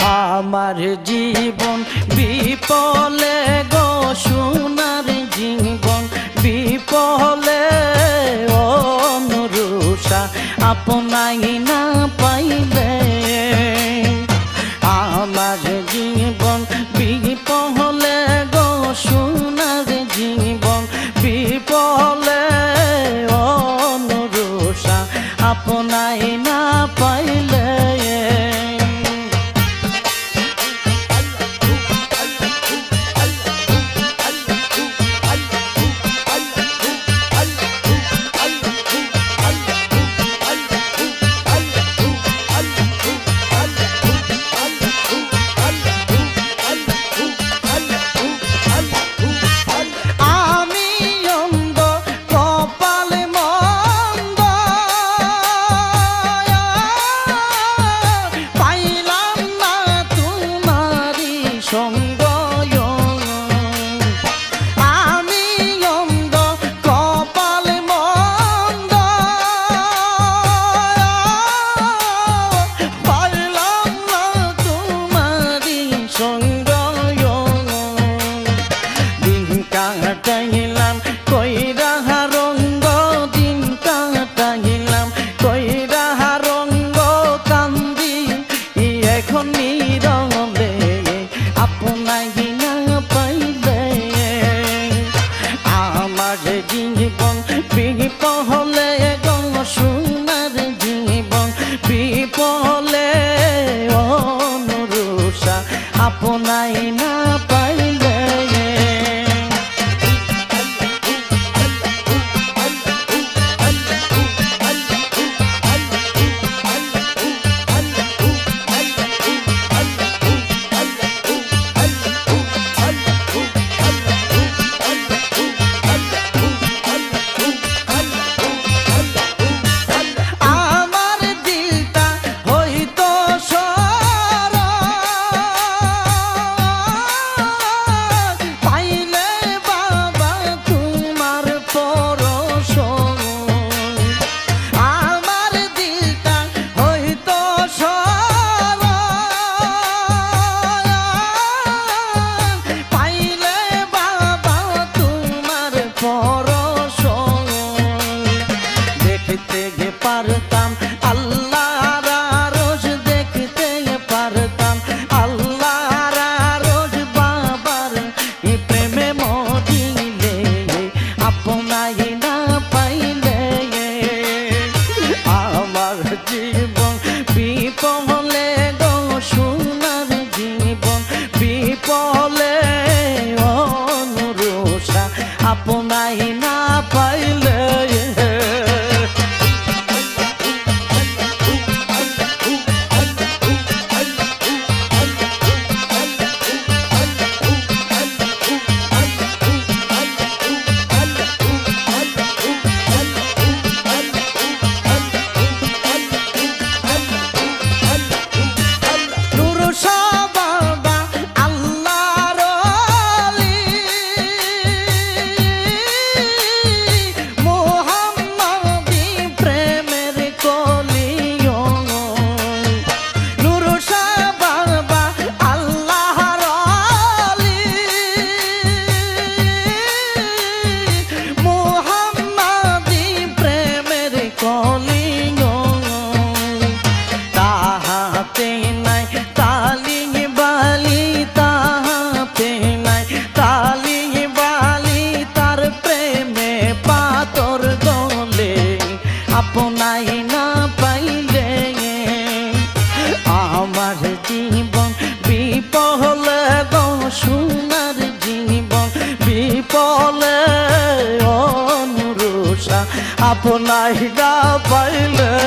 আমার জীবন বিপলে গো সোনার জীবন বিপলে অনুরুষা আপনাই না পাইলে আমার জীবন বিপলে গো সোনার জীবন বিপলে অনুরুষা আপনাই না পাইলে আপনাই না পাইলে পারতাম আল্লাহর আরশ দেখতে পারতাম আল্লাহর আরশ বাবার প্রেমে মরিলে আপনাই না পাইলে আমার জীবন বিপলে গো সোনার জীবন বিপলে অনুরুষা আপনাই না পাইলে আপনাই না পাইলে আমার জীবন বিপলে গো সোনার জীবন বিপলে অনুরুষা আপনাই না পাইলে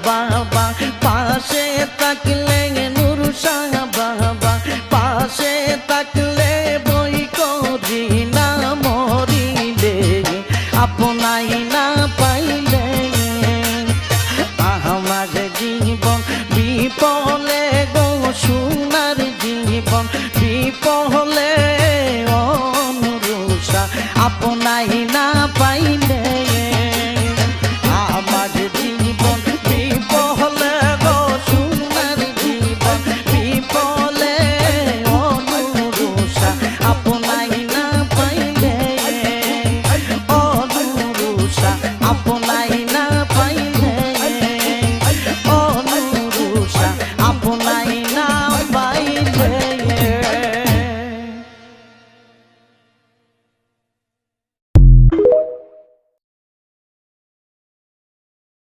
বাবা পাশে থাকলে